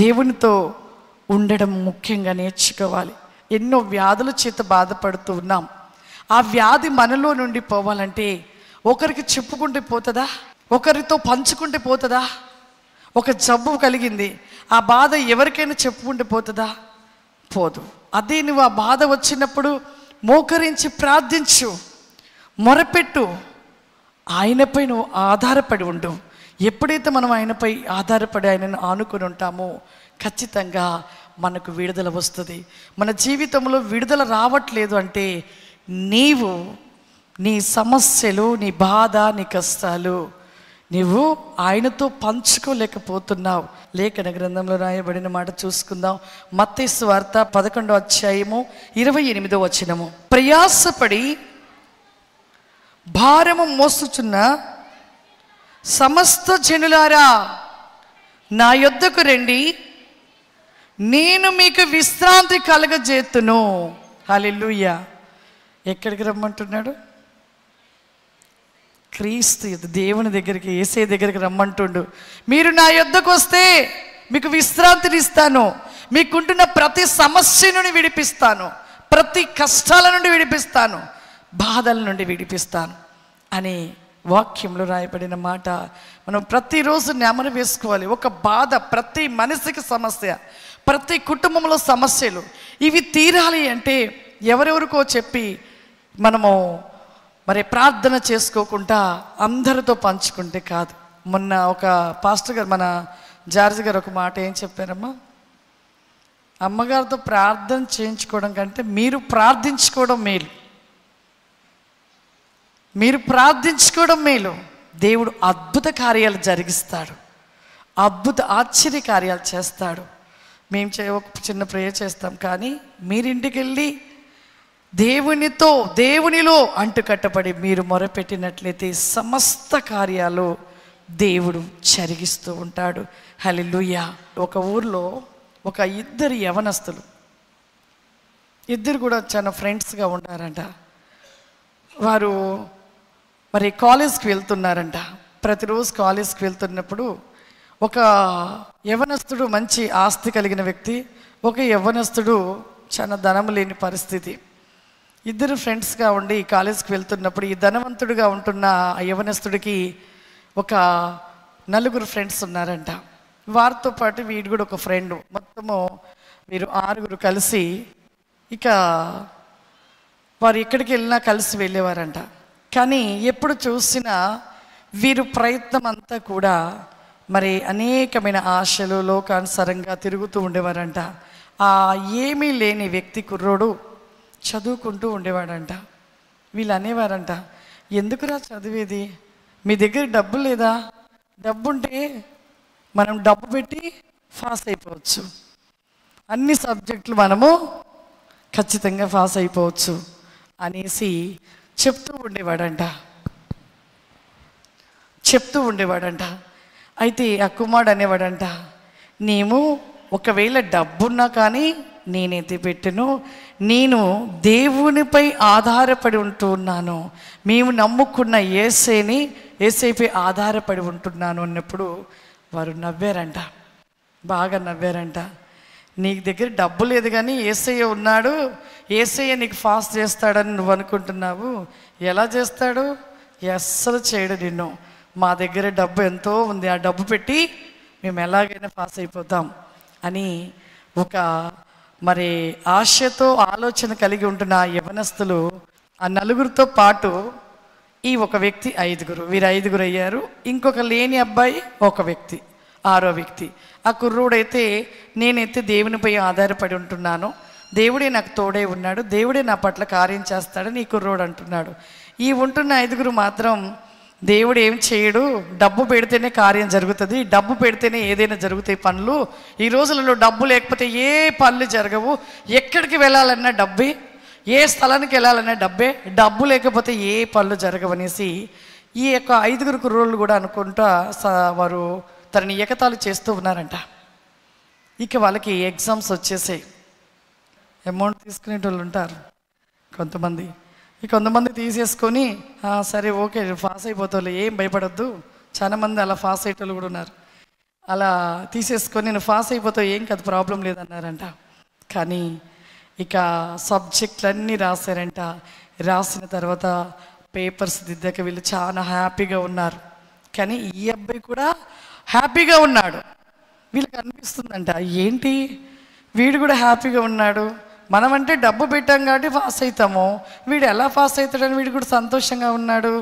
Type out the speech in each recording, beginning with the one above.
దేవునితో ఉండడం ముఖ్యంగా నేర్చుకోవాలి. ఎన్నో వ్యాధుల చేత బాధపడుతూ ఉన్నాం. ఆ వ్యాధి మనలో నుండి పోవాలంటే ఒకరికి చెప్పుకుంటే పోతుందా? ఒకరితో పంచుకుంటే పోతుందా? ఒక జబ్బు కలిగింది, ఆ బాధ ఎవరికైనా చెప్పుకుంటే పోతుందా? పోదు. అదే నువ్వు ఆ బాధ వచ్చినప్పుడు మోకరించి ప్రార్థించు, మొరపెట్టు, ఆయనపై నువ్వు ఆధారపడి ఉండు. ఎప్పుడైతే మనం ఆయనపై ఆధారపడి ఆయనను ఆనుకొని ఉంటామో ఖచ్చితంగా మనకు విడుదల వస్తుంది. మన జీవితంలో విడుదల రావట్లేదు అంటే నీవు నీ సమస్యలు, నీ బాధ, నీ కష్టాలు నీవు ఆయనతో పంచుకోలేకపోతున్నావు. లేఖన గ్రంథంలో రాయబడిన మాట చూసుకుందాం. మత్తయి సువార్త 11వ అధ్యాయము 28వ వచనము. ప్రయాసపడి భారము మోసుచున్న సమస్త జనులారా నా యొద్దకు రండి, నేను మీకు విశ్రాంతి కలగజేతును. హల్లెలూయా. ఎక్కడికి రమ్మంటున్నాడు? క్రీస్తు దేవుని దగ్గరికి, యేసే దగ్గరికి రమ్మంటుండు. మీరు నా యొద్దకు వస్తే మీకు విశ్రాంతిని ఇస్తాను, మీకుంటున్న ప్రతి సమస్య నుండి విడిపిస్తాను, ప్రతి కష్టాల నుండి విడిపిస్తాను, బాధల నుండి విడిపిస్తాను అని వాక్యంలో రాయబడిన మాట మనం ప్రతిరోజు నెమరు వేసుకోవాలి. ఒక బాధ, ప్రతి మనిషికి సమస్య, ప్రతి కుటుంబంలో సమస్యలు, ఇవి తీరాలి అంటే ఎవరెవరికో చెప్పి మనము మరి ప్రార్థన చేసుకోకుండా అందరితో పంచుకుంటే కాదు. మొన్న ఒక పాస్టర్ గారు, మన జార్జి గారు ఒక మాట ఏం చెప్పారమ్మా? అమ్మగారితో ప్రార్థన చేయించుకోవడం కంటే మీరు ప్రార్థించుకోవడం మేలు, మీరు ప్రార్థించుకోవడం మేలు. దేవుడు అద్భుత కార్యాలు జరిగిస్తాడు, ఆశ్చర్య కార్యాలు చేస్తాడు. మేము ఒక చిన్న ప్రేయర్ చేస్తాం, కానీ మీరింటికి వెళ్ళి దేవునిలో అంటుకట్టబడి మీరు మొరపెట్టినట్లయితే సమస్త కార్యాలు దేవుడు జరిగిస్తూ ఉంటాడు. హల్లెలూయా. ఒక ఊర్లో ఒక ఇద్దరు యవనస్తులు, ఇద్దరు కూడా చాలా ఫ్రెండ్స్గా ఉన్నారంట. వారు మరి కాలేజ్కి వెళ్తున్నారంట. ప్రతిరోజు కాలేజ్కి వెళ్తున్నప్పుడు ఒక యవనస్తుడు మంచి ఆస్తి కలిగిన వ్యక్తి, ఒక యవనస్తుడు చాలా ధనం లేని పరిస్థితి. ఇద్దరు ఫ్రెండ్స్గా ఉండి కాలేజ్కి వెళ్తున్నప్పుడు ఈ ధనవంతుడిగా ఉంటున్న ఆ యవనస్తుడికి ఒక 4 ఫ్రెండ్స్ ఉన్నారంట. వారితో పాటు వీడు కూడా ఒక ఫ్రెండ్. మొత్తము వీరు 6 కలిసి ఇక వారు ఎక్కడికి వెళ్ళినా కలిసి వెళ్ళేవారంట. కానీ ఎప్పుడు చూసినా వీరు ప్రయత్నం అంతా కూడా మరి అనేకమైన ఆశలు, లోకానుసారంగా తిరుగుతూ ఉండేవారంట. ఆ ఏమీ లేని వ్యక్తి కుర్రోడు చదువుకుంటూ ఉండేవాడంట. వీళ్ళు అనేవారంట, ఎందుకురా చదివేది, మీ దగ్గర డబ్బు లేదా? డబ్బు ఉంటే మనం డబ్బు పెట్టి పాస్ అయిపోవచ్చు, అన్ని సబ్జెక్టులు మనము ఖచ్చితంగా పాస్ అయిపోవచ్చు అనేసి చెప్తూ ఉండేవాడంట. అయితే ఆ కుమారుడు అనేవాడంట, నేను ఒకవేళ డబ్బున్నా కానీ నేనైతే పెట్టను, నేను దేవునిపై ఆధారపడి ఉంటున్నాను, మేము నమ్ముకున్న యేసయ్యపై ఆధారపడి ఉంటున్నాను అన్నప్పుడు వారు నవ్వారంట, బాగా నవ్వారంట. నీకు దగ్గర డబ్బు లేదు కానీ యేసయ్య ఉన్నాడు, యేసయ్య నీకు ఫాస్ట్ చేస్తాడని నువ్వు అనుకుంటున్నావు, ఎలా చేస్తాడు? అస్సలు చేయడు నిన్ను. మా దగ్గర డబ్బు ఎంతో ఉంది, ఆ డబ్బు పెట్టి మేము ఎలాగైనా పాస్ అయిపోతాం అని ఒక మరి ఆశతో ఆలోచన కలిగి ఉంటున్న ఆ యవనస్తులు ఆ 4 పాటు ఈ ఒక వ్యక్తి 5, వీరు 5 అయ్యారు. ఇంకొక లేని అబ్బాయి ఒక వ్యక్తి, 6వ వ్యక్తి. ఆ కుర్రోడైతే నేనైతే దేవునిపై ఆధారపడి ఉంటున్నాను, దేవుడే నాకు తోడే ఉన్నాడు, దేవుడే నా పట్ల కార్యం చేస్తాడని ఈ కుర్రోడు అంటున్నాడు. ఈ ఉంటున్న 5 మాత్రం దేవుడు ఏం చేయడు, డబ్బు పెడితేనే కార్యం జరుగుతుంది, డబ్బు పెడితేనే ఏదైనా జరుగుతాయి పనులు, ఈ రోజులలో డబ్బు లేకపోతే ఏ పనులు జరగవు, ఎక్కడికి వెళ్ళాలన్నా డబ్బే, ఏ స్థలానికి వెళ్ళాలన్నా డబ్బే, డబ్బు లేకపోతే ఏ పనులు జరగవనేసి ఈ యొక్క 5 కుర్రోళ్ళు కూడా అనుకుంటా వారు తనని ఎగతాళి చేస్తూ ఉన్నారంట. ఇక వాళ్ళకి ఎగ్జామ్స్ వచ్చేసాయి. అమౌంట్ తీసుకునేటోళ్ళు ఉంటారు కొంతమంది, కొంతమంది తీసేసుకొని సరే ఓకే పాస్ అయిపోతావు, ఏం భయపడద్దు, చాలామంది అలా పాస్ అయ్యేటోళ్ళు కూడా ఉన్నారు. అలా తీసేసుకొని నేను పాస్ అయిపోతా, ఏం కాదు, ప్రాబ్లం లేదన్నారంట. కానీ ఇక సబ్జెక్టులన్నీ రాశారంట. రాసిన తర్వాత పేపర్స్ దిద్దాక వీళ్ళు చాలా హ్యాపీగా ఉన్నారు. కానీ ఈ అబ్బాయి కూడా హ్యాపీగా ఉన్నాడు. వీళ్ళకి అనిపిస్తుందంట, ఏంటి వీడు కూడా హ్యాపీగా ఉన్నాడు, మనమంటే డబ్బు పెట్టాం కాబట్టి పాస్ అవుతాము, వీడు ఎలా పాస్ అవుతాడని వీడు కూడా సంతోషంగా ఉన్నాడు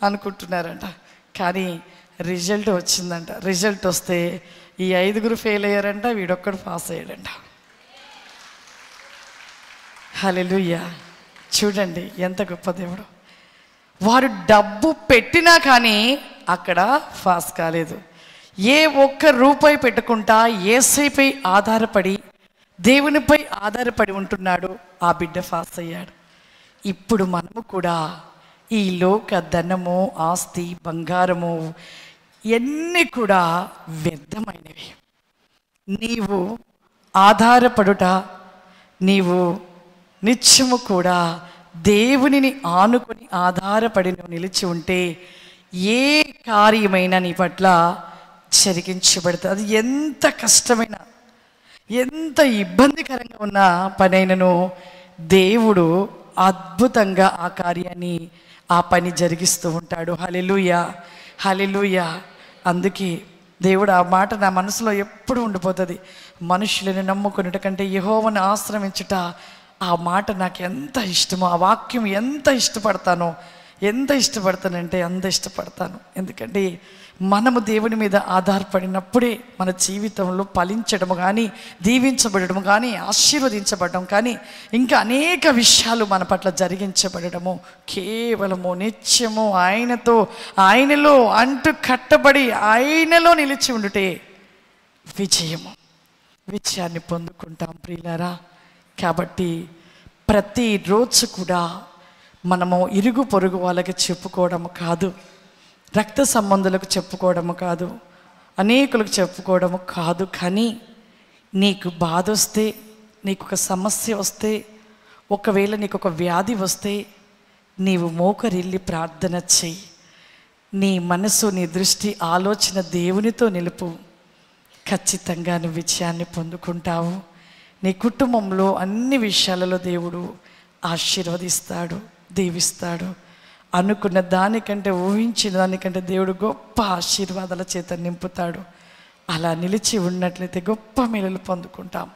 అనుకుంటున్నారంట. కానీ రిజల్ట్ వచ్చిందంట. రిజల్ట్ వస్తే ఈ 5 ఫెయిల్ అయ్యారంట, వీడొక్కడు పాస్ అయ్యాడంట. హల్లెలూయా. చూడండి ఎంత గొప్ప దేవుడు. వారు డబ్బు పెట్టినా కానీ అక్కడ పాస్ కాలేదు. ఏ ఒక్క రూపాయి పెట్టకుండా యేసయ్యపై ఆధారపడి దేవునిపై ఆధారపడి ఉంటున్నాడు, ఆ బిడ్డ పాస్ అయ్యాడు. ఇప్పుడు మనము కూడా ఈ లోక ధనము, ఆస్తి, బంగారము ఇవన్నీ కూడా వ్యర్థమైనవి. నీవు ఆధారపడుట, నీవు నిత్యము కూడా దేవునిని ఆనుకొని ఆధారపడి నువ్వు నిలిచి ఉంటే ఏ కార్యమైనా నీ పట్ల జరిగించబడుతుంది. అది ఎంత కష్టమైన, ఎంత ఇబ్బందికరంగా ఉన్న పనైనను దేవుడు అద్భుతంగా ఆ కార్యాన్ని, ఆ పని జరిగిస్తూ ఉంటాడు. హల్లెలూయా, హల్లెలూయా. అందుకే దేవుడు ఆ మాట నా మనసులో ఎప్పుడు ఉండిపోతుంది. మనుషులను నమ్ముకున్నట కంటే యెహోవాను ఆశ్రయించుట, ఆ మాట నాకు ఎంత ఇష్టమో, ఆ వాక్యం ఎంత ఇష్టపడతానంటే అంత ఇష్టపడతాను. ఎందుకంటే మనము దేవుని మీద ఆధారపడినప్పుడే మన జీవితంలో ఫలించడము కానీ, దీవించబడము కానీ, ఆశీర్వదించబడడం కానీ, ఇంకా అనేక విషయాలు మన పట్ల జరిగించబడము కేవలము నిత్యము ఆయనతో, ఆయనలో అంటు కట్టబడి ఆయనలో నిలిచి ఉండుటే విజయాన్ని పొందుకుంటాం ప్రియులారా. కాబట్టి ప్రతిరోజు కూడా మనము ఇరుగు పొరుగు వాళ్ళకి చెప్పుకోవడం కాదు, రక్త సంబంధులకు చెప్పుకోవడము కాదు, అనేకులకు చెప్పుకోవడము కాదు. కానీ నీకు బాధ వస్తే, నీకు ఒక సమస్య వస్తే, ఒకవేళ నీకు ఒక వ్యాధి వస్తే నీవు మోకరిల్లి ప్రార్థన చెయ్యి. నీ మనసు, నీ దృష్టి, ఆలోచన దేవునితో నిలుపు. ఖచ్చితంగా నువ్వు విజయాన్ని పొందుకుంటావు. నీ కుటుంబంలో అన్ని విషయాలలో దేవుడు ఆశీర్వదిస్తాడు, దీవిస్తాడు. అనుకున్న దానికంటే, ఊహించిన దానికంటే దేవుడు గొప్ప ఆశీర్వాదాల చేత నింపుతాడు. అలా నిలిచి ఉన్నట్లయితే గొప్ప మేలులు పొందుకుంటాం.